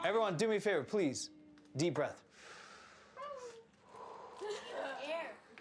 Everyone, do me a favor, please. Deep breath.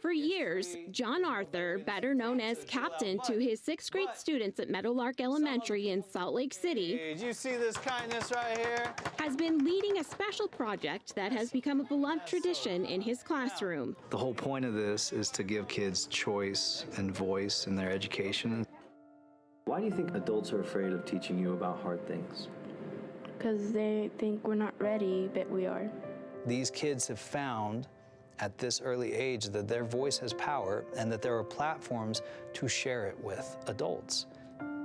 For years, John Arthur, better known as captain to his 6th grade students at Meadowlark Elementary in Salt Lake City, Do you see this kindness right here? has been leading a special project that has become a beloved tradition in his classroom. The whole point of this is to give kids choice and voice in their education. Why do you think adults are afraid of teaching you about hard things? Because they think we're not ready, but we are. These kids have found at this early age that their voice has power and that there are platforms to share it with adults.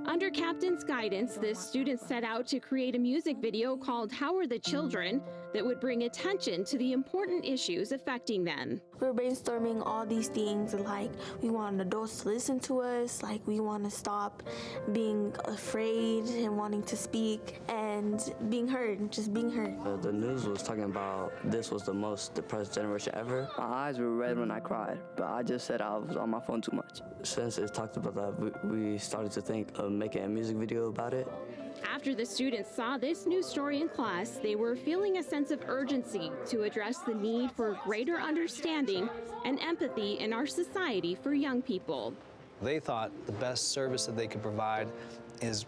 Under Captain's guidance, the students set out to create a music video called How Are the Children that would bring attention to the important issues affecting them. We're brainstorming all these things, like we want adults to listen to us, like we want to stop being afraid and wanting to speak and being heard, just being heard. The news was talking about this was the most depressed generation ever. My eyes were red when I cried, but I just said I was on my phone too much. Since it talked about that, we started to think of making a music video about it. After the students saw this news story in class, they were feeling a sense of urgency to address the need for greater understanding and empathy in our society for young people. They thought the best service that they could provide is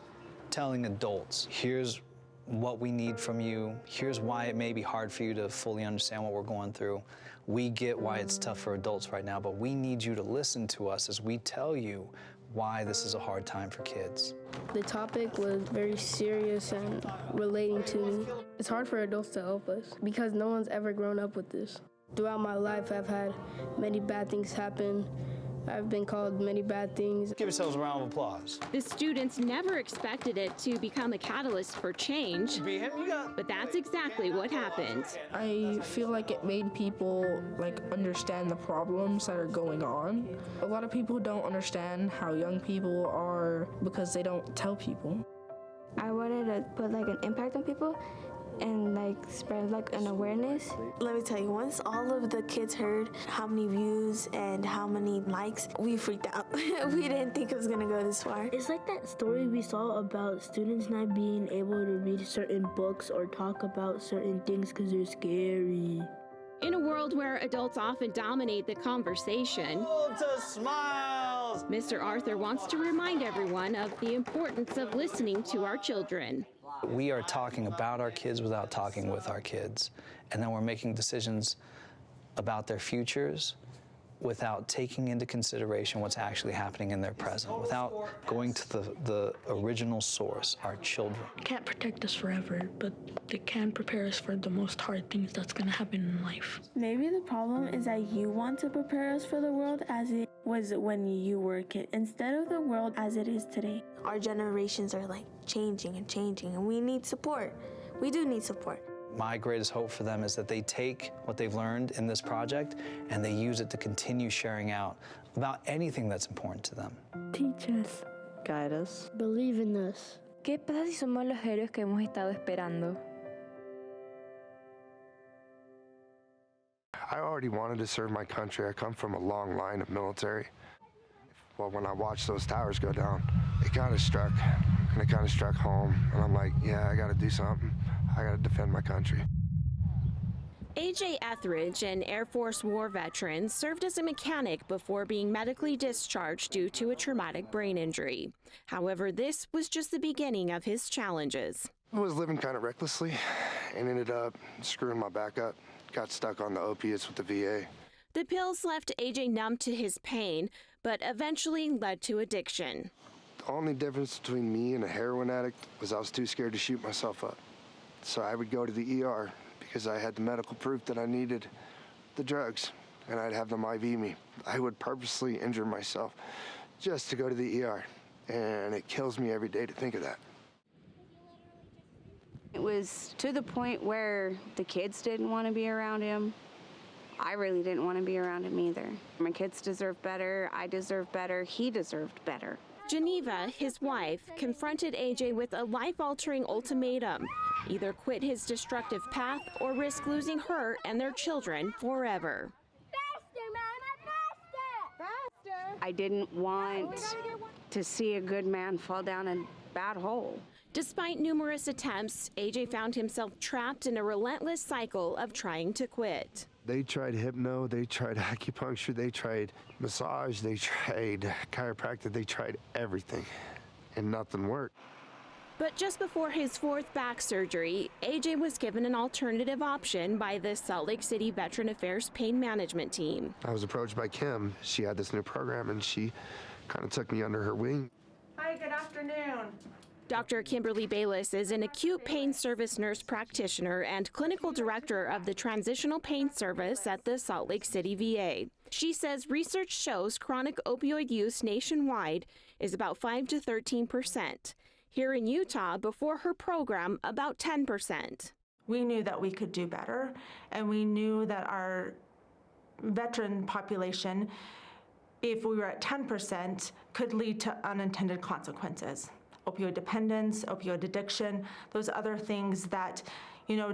telling adults, here's what we need from you, here's why it may be hard for you to fully understand what we're going through. We get why it's tough for adults right now, but we need you to listen to us as we tell you why this is a hard time for kids. The topic was very serious and relating to me. It's hard for adults to help us because no one's ever grown up with this. Throughout my life, I've had many bad things happen. I've been called many bad things. Give yourselves a round of applause. The students never expected it to become a catalyst for change, but that's exactly what happened. I feel like it made people understand the problems that are going on. A lot of people don't understand how young people are because they don't tell people. I wanted to put an impact on people and spread an awareness. Let me tell you, once all of the kids heard how many views and how many likes, we freaked out. We didn't think it was gonna go this far. It's like that story we saw about students not being able to read certain books or talk about certain things because they're scary. In a world where adults often dominate the conversation, To smiles. Mr. Arthur wants to remind everyone of the importance of listening to our children. We are talking about our kids without talking with our kids, and then we're making decisions about their futures without taking into consideration what's actually happening in their present, without going to the original source, our children. Can't protect us forever, but they can prepare us for the most hard things that's going to happen in life. Maybe the problem is that you want to prepare us for the world as it was when you were a kid, instead of the world as it is today. Our generations are changing and changing, and we need support. We do need support. My greatest hope for them is that they take what they've learned in this project and they use it to continue sharing out about anything that's important to them. Teach us. Guide us. Believe in us. ¿Qué pasa si somos los héroes que hemos estado esperando? I already wanted to serve my country. I come from a long line of military. Well, when I watched those towers go down, it kind of struck, and it kind of struck home. And I'm like, yeah, I got to do something. I got to defend my country. A.J. Etheridge, an Air Force war veteran, served as a mechanic before being medically discharged due to a traumatic brain injury. However, this was just the beginning of his challenges. I was living kind of recklessly and ended up screwing my back up. Got stuck on the opiates with the VA. The pills left A.J. numb to his pain, but eventually led to addiction. The only difference between me and a heroin addict was I was too scared to shoot myself up. So I would go to the ER because I had the medical proof that I needed the drugs, and I'd have them IV me. I would purposely injure myself just to go to the ER, and it kills me every day to think of that. It was to the point where the kids didn't want to be around him. I really didn't want to be around him either. My kids deserved better, I deserved better, he deserved better. Geneva, his wife, confronted A.J. with a life-altering ultimatum. Either quit his destructive path or risk losing her and their children forever. Faster, Mama, faster! I didn't want to see a good man fall down a bad hole. Despite numerous attempts, AJ found himself trapped in a relentless cycle of trying to quit. They tried hypno, they tried acupuncture, they tried massage, they tried chiropractic, they tried everything, and nothing worked. But just before his fourth back surgery, AJ was given an alternative option by the Salt Lake City Veteran Affairs Pain Management Team. I was approached by Kim. She had this new program, and she kind of took me under her wing. Hi, good afternoon. Dr. Kimberly Bayless is an acute pain service nurse practitioner and clinical director of the Transitional Pain Service at the Salt Lake City VA. She says research shows chronic opioid use nationwide is about 5 to 13%. Here in Utah, before her program, about 10%. We knew that we could do better, and we knew that our veteran population, if we were at 10%, could lead to unintended consequences. Opioid dependence, opioid addiction, those other things that,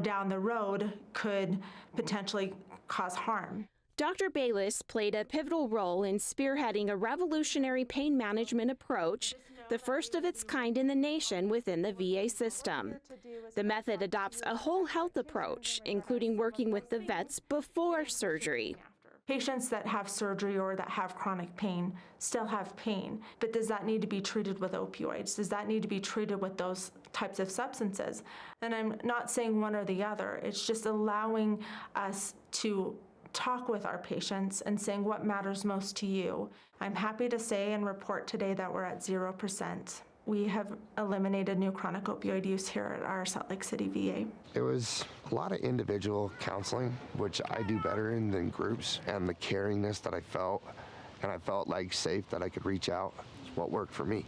down the road could potentially cause harm. Dr. Bayless played a pivotal role in spearheading a revolutionary pain management approach, the first of its kind in the nation within the VA system. The method adopts a whole health approach, including working with the vets before surgery. Patients that have surgery or that have chronic pain still have pain, but does that need to be treated with opioids? Does that need to be treated with those types of substances? And I'm not saying one or the other. It's just allowing us to talk with our patients and saying what matters most to you. I'm happy to say and report today that we're at 0%. We have eliminated new chronic opioid use here at our Salt Lake City VA. It was a lot of individual counseling, which I do better in than groups, and the caringness that I felt, and I felt like safe that I could reach out, is what worked for me.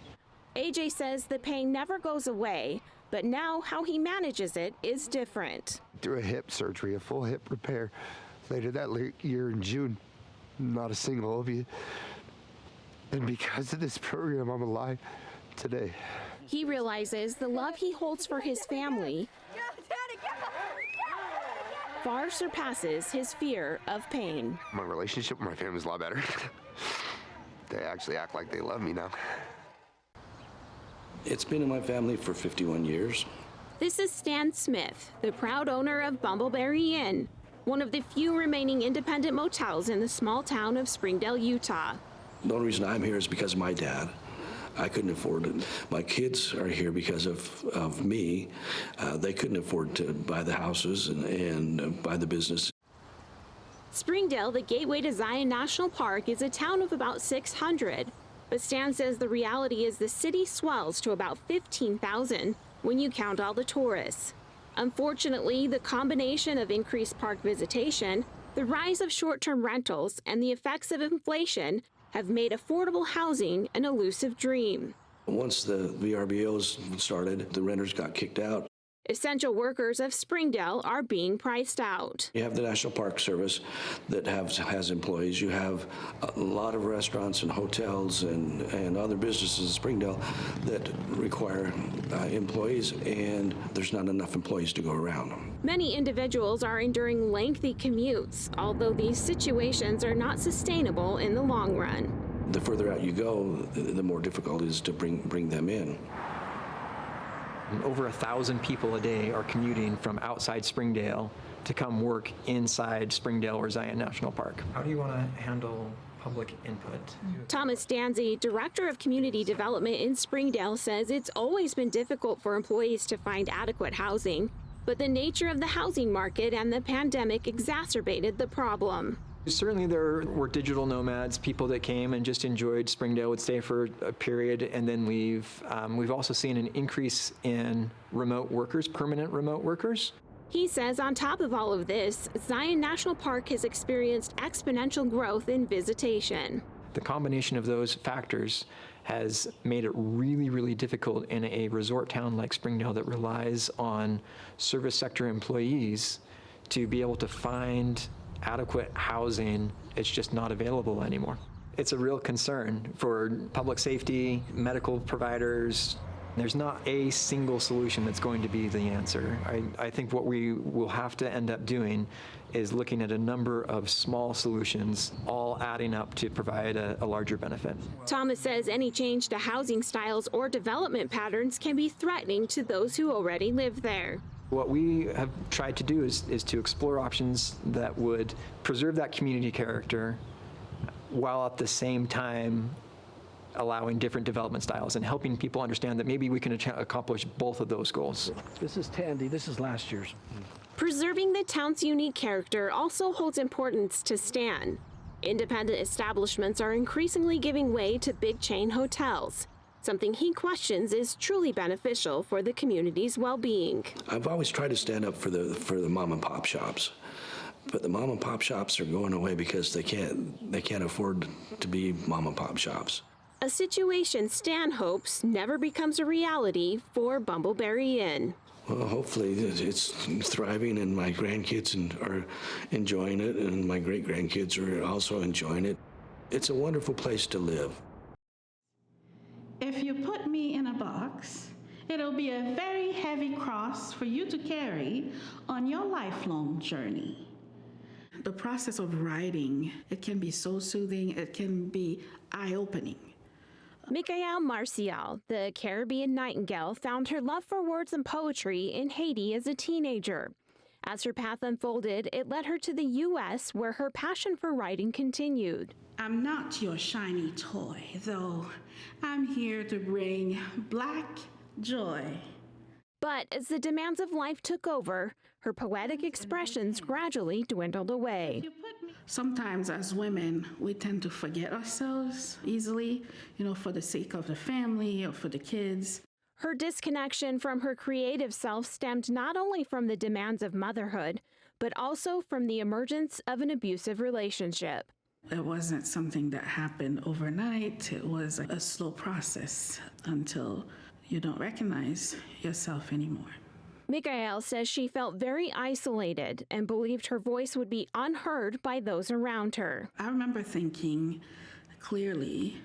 AJ says the pain never goes away, but now how he manages it is different. Through a hip surgery, a full hip repair, later that year in June, not a single opiate. And because of this program, I'm alive today. He realizes the love he holds for his family far surpasses his fear of pain. My relationship with my family is a lot better. They actually act like they love me now. It's been in my family for 51 years. This is Stan Smith, the proud owner of Bumbleberry Inn, one of the few remaining independent motels in the small town of Springdale, Utah. The only reason I'm here is because of my dad. I couldn't afford it. My kids are here because of me. They couldn't afford to buy the houses and buy the business. Springdale, the gateway to Zion National Park, is a town of about 600. But Stan says the reality is the city swells to about 15,000 when you count all the tourists. Unfortunately, the combination of increased park visitation, the rise of short-term rentals, and the effects of inflation have made affordable housing an elusive dream. Once the VRBOs started, the renters got kicked out. Essential workers of Springdale are being priced out. You have the National Park Service that has employees. You have a lot of restaurants and hotels and other businesses in Springdale that require employees, and there's not enough employees to go around. Many individuals are enduring lengthy commutes, although these situations are not sustainable in the long run. The further out you go, the more difficult it is to bring them in. Over 1,000 people a day are commuting from outside Springdale to come work inside Springdale or Zion National Park. How do you want to handle public input? Thomas Danzy, Director of Community Development in Springdale, says it's always been difficult for employees to find adequate housing, but the nature of the housing market and the pandemic exacerbated the problem. Certainly there were digital nomads, people that came and just enjoyed Springdale, would stay for a period and then leave. We've also seen an increase in remote workers, permanent remote workers. He says on top of all of this, Zion National Park has experienced exponential growth in visitation. The combination of those factors has made it really, really difficult in a resort town like Springdale that relies on service sector employees to be able to find adequate housing. It's just not available anymore. It's a real concern for public safety, medical providers, There's not a single solution that's going to be the answer. I think what we will have to end up doing is looking at a number of small solutions, all adding up to provide a larger benefit. Thomas says any change to housing styles or development patterns can be threatening to those who already live there. What we have tried to do is to explore options that would preserve that community character while at the same time allowing different development styles and helping people understand that maybe we can accomplish both of those goals. This is Tandy. This is last year's. Preserving the town's unique character also holds importance to Stan. Independent establishments are increasingly giving way to big chain hotels, something he questions is truly beneficial for the community's well-being. I've always tried to stand up for the mom and pop shops, but the mom and pop shops are going away because they can't afford to be mom and pop shops. A situation Stan hopes never becomes a reality for Bumbleberry Inn. Well, hopefully it's thriving and my grandkids are enjoying it and my great-grandkids are also enjoying it. It's a wonderful place to live. If you put me in a box, it'll be a very heavy cross for you to carry on your lifelong journey. The process of writing, it can be so soothing, it can be eye-opening. Michael Marcial, the Caribbean Nightingale, found her love for words and poetry in Haiti as a teenager. As her path unfolded, it led her to the U.S., where her passion for writing continued. I'm not your shiny toy, though I'm here to bring black joy. But as the demands of life took over, her poetic expressions gradually dwindled away. Sometimes as women, we tend to forget ourselves easily, for the sake of the family or for the kids. Her disconnection from her creative self stemmed not only from the demands of motherhood, but also from the emergence of an abusive relationship. It wasn't something that happened overnight. It was a slow process until you don't recognize yourself anymore. Michael says she felt very isolated and believed her voice would be unheard by those around her. I remember thinking clearly,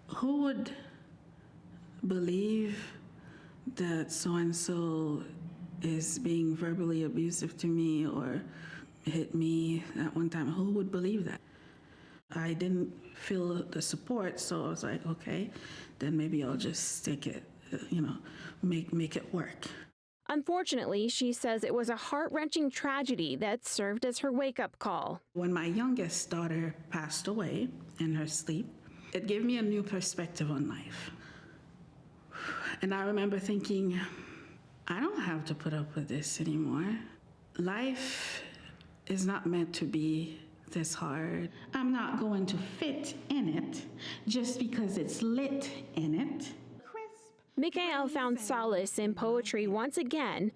who would believe that so-and-so is being verbally abusive to me or hit me at one time? Who would believe that? I didn't feel the support, so I was like, okay, then maybe I'll just stick it, make it work. Unfortunately, she says it was a heart-wrenching tragedy that served as her wake-up call. When my youngest daughter passed away in her sleep, it gave me a new perspective on life. And I remember thinking, I don't have to put up with this anymore. Life is not meant to be this hard. I'm not going to fit in it just because it's lit in it. Michael found solace in poetry once again,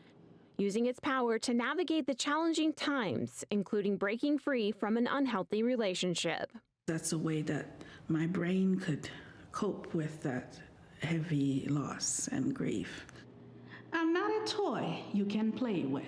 using its power to navigate the challenging times, including breaking free from an unhealthy relationship. That's a way that my brain could cope with that heavy loss and grief. I'm not a toy you can play with.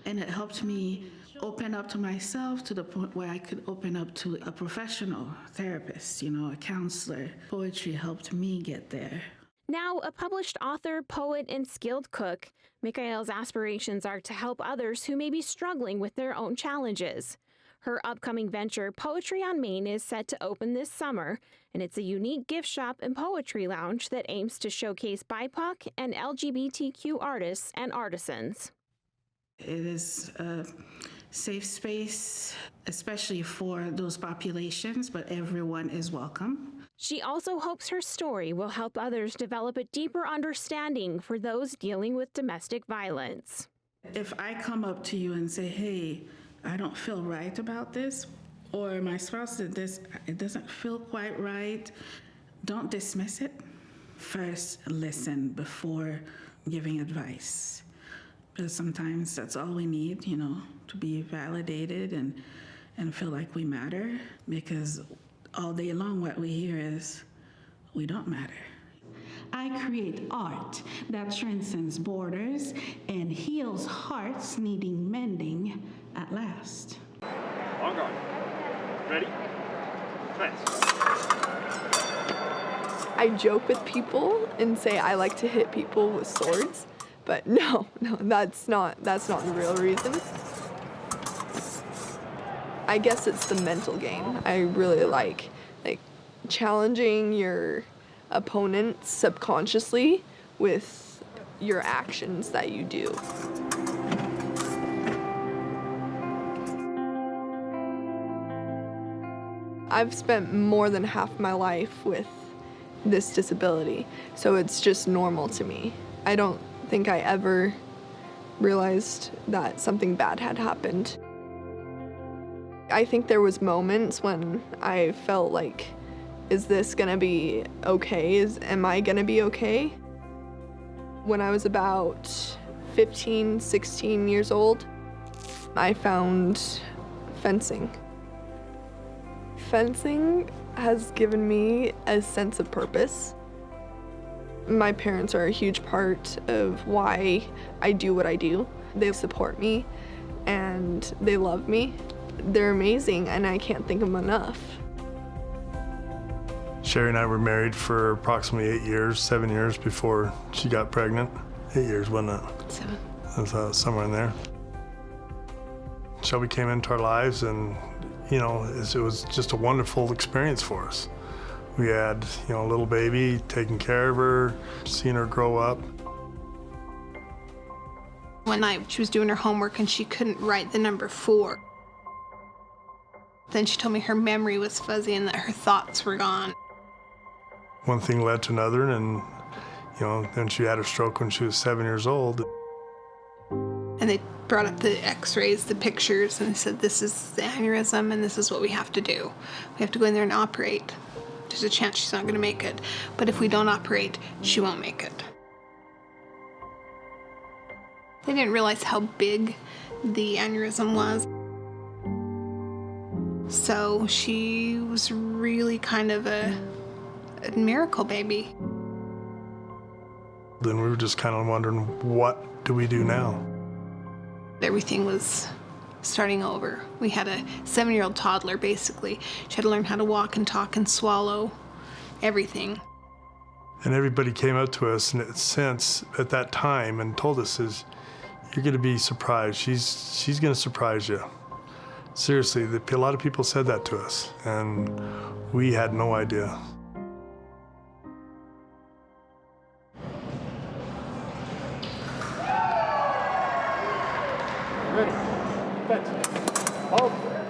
And it helped me open up to myself to the point where I could open up to a professional therapist, a counselor. Poetry helped me get there. Now a published author, poet, and skilled cook, Michael's aspirations are to help others who may be struggling with their own challenges. Her upcoming venture, Poetry on Main, is set to open this summer, and it's a unique gift shop and poetry lounge that aims to showcase BIPOC and LGBTQ artists and artisans. It is a safe space, especially for those populations, but everyone is welcome. She also hopes her story will help others develop a deeper understanding for those dealing with domestic violence. If I come up to you and say, hey, I don't feel right about this, or my spouse did this, it doesn't feel quite right, don't dismiss it. First, listen before giving advice. Because sometimes that's all we need, to be validated and feel like we matter, because all day long what we hear is, we don't matter. I create art that transcends borders and heals hearts needing mending at last. On guard. Ready? Commence. I joke with people and say I like to hit people with swords, but no, that's not the real reason. I guess it's the mental game. I really like challenging your opponent subconsciously with your actions that you do. I've spent more than half my life with this disability, so it's just normal to me. I don't think I ever realized that something bad had happened. I think there was moments when I felt like, is this gonna be okay? Am I gonna be okay? When I was about 15, 16 years old, I found fencing. Fencing has given me a sense of purpose. My parents are a huge part of why I do what I do. They support me and they love me. They're amazing and I can't thank them enough. Sherry and I were married for approximately 8 years, 7 years before she got pregnant. 8 years, wasn't it? 7. It was somewhere in there. Shelby came into our lives and, you know, it was just a wonderful experience for us. We had, you know, a little baby, taking care of her, seeing her grow up. One night she was doing her homework and she couldn't write the number 4. Then she told me her memory was fuzzy and that her thoughts were gone. One thing led to another, and, you know, then she had a stroke when she was 7 years old. And they brought up the x-rays, the pictures, and they said, this is the aneurysm and this is what we have to do. We have to go in there and operate. There's a chance she's not going to make it. But if we don't operate, she won't make it. They didn't realize how big the aneurysm was. So she was really kind of a miracle baby. Then we were just kind of wondering, what do we do now? Everything was starting over. We had a 7-year-old toddler, basically. She had to learn how to walk and talk and swallow everything. And everybody came up to us since at that time and told us, you're going to be surprised. She's going to surprise you. Seriously, a lot of people said that to us, and we had no idea.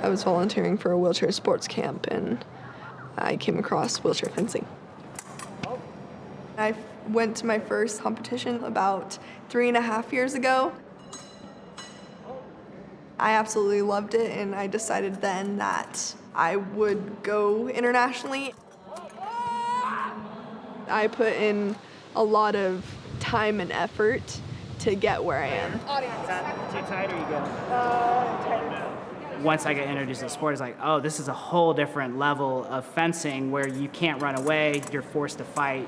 I was volunteering for a wheelchair sports camp and I came across wheelchair fencing. I went to my first competition about 3.5 years ago. I absolutely loved it and I decided then that I would go internationally. I put in a lot of time and effort to get where I am. Is that too tight or you good? Once I got introduced to the sport, it's like, oh, this is a whole different level of fencing where you can't run away, you're forced to fight,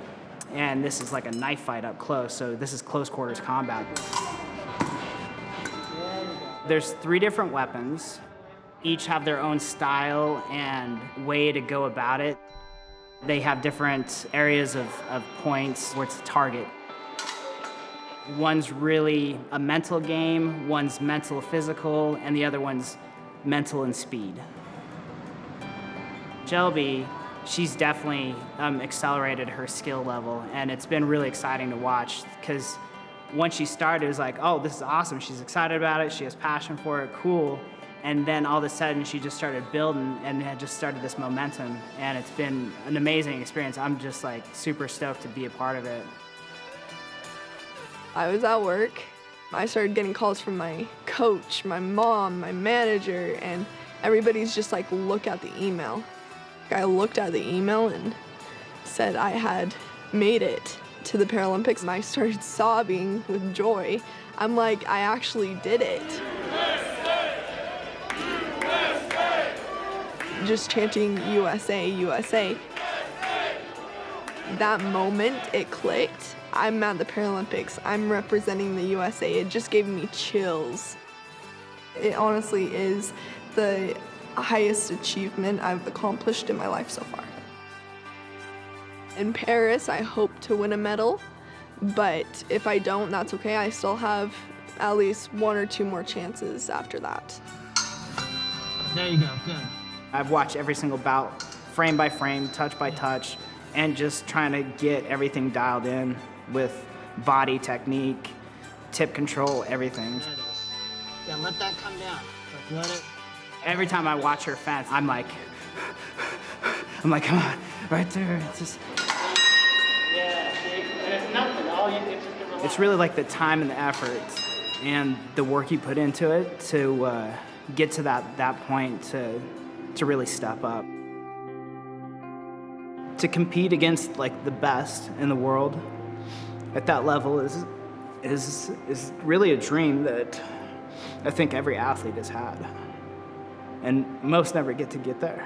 and this is like a knife fight up close, so this is close quarters combat. There's 3 different weapons. Each have their own style and way to go about it. They have different areas of points where it's a target. One's really a mental game, one's mental physical, and the other one's mental and speed. Shelby, she's definitely accelerated her skill level, and it's been really exciting to watch because once she started, it was like, oh, this is awesome. She's excited about it. She has passion for it. Cool. And then all of a sudden, she just started building and had just started this momentum. And it's been an amazing experience. I'm just like super stoked to be a part of it. I was at work. I started getting calls from my coach, my mom, my manager, and everybody's just like, look at the email. I looked at the email and said I had made it to the Paralympics, and I started sobbing with joy. I'm like, I actually did it. Just chanting USA, USA. That moment, it clicked. I'm at the Paralympics. I'm representing the USA. It just gave me chills. It honestly is the highest achievement I've accomplished in my life so far. In Paris, I hope to win a medal, but if I don't, that's okay. I still have at least 1 or 2 more chances after that. There you go, good. I've watched every single bout, frame by frame, touch by touch, and just trying to get everything dialed in with body technique, tip control, everything. Yeah, let that come down. Let it. Every time I watch her fence, I'm like, come on, right there. It's just. Yeah, see? And it's nothing. It's just relax. It's really like the time and the effort and the work you put into it to get to that point to really step up. To compete against like the best in the world at that level is really a dream that I think every athlete has had. And most never get to get there.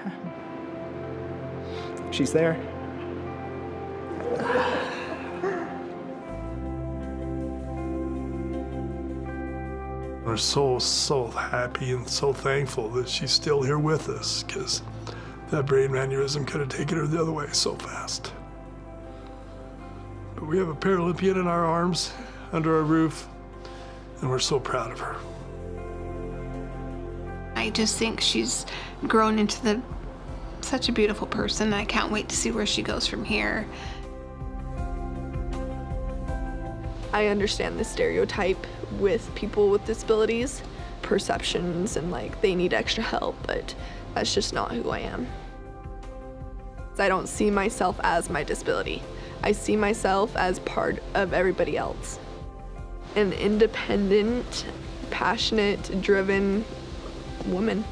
She's there. We're so happy and so thankful that she's still here with us, because that brain aneurysm could have taken her the other way so fast. But we have a Paralympian in our arms, under our roof, and we're so proud of her. I just think she's grown into such a beautiful person, and I can't wait to see where she goes from here. I understand the stereotype with people with disabilities, perceptions, and like they need extra help, but that's just not who I am. I don't see myself as my disability. I see myself as part of everybody else. An independent, passionate, driven woman.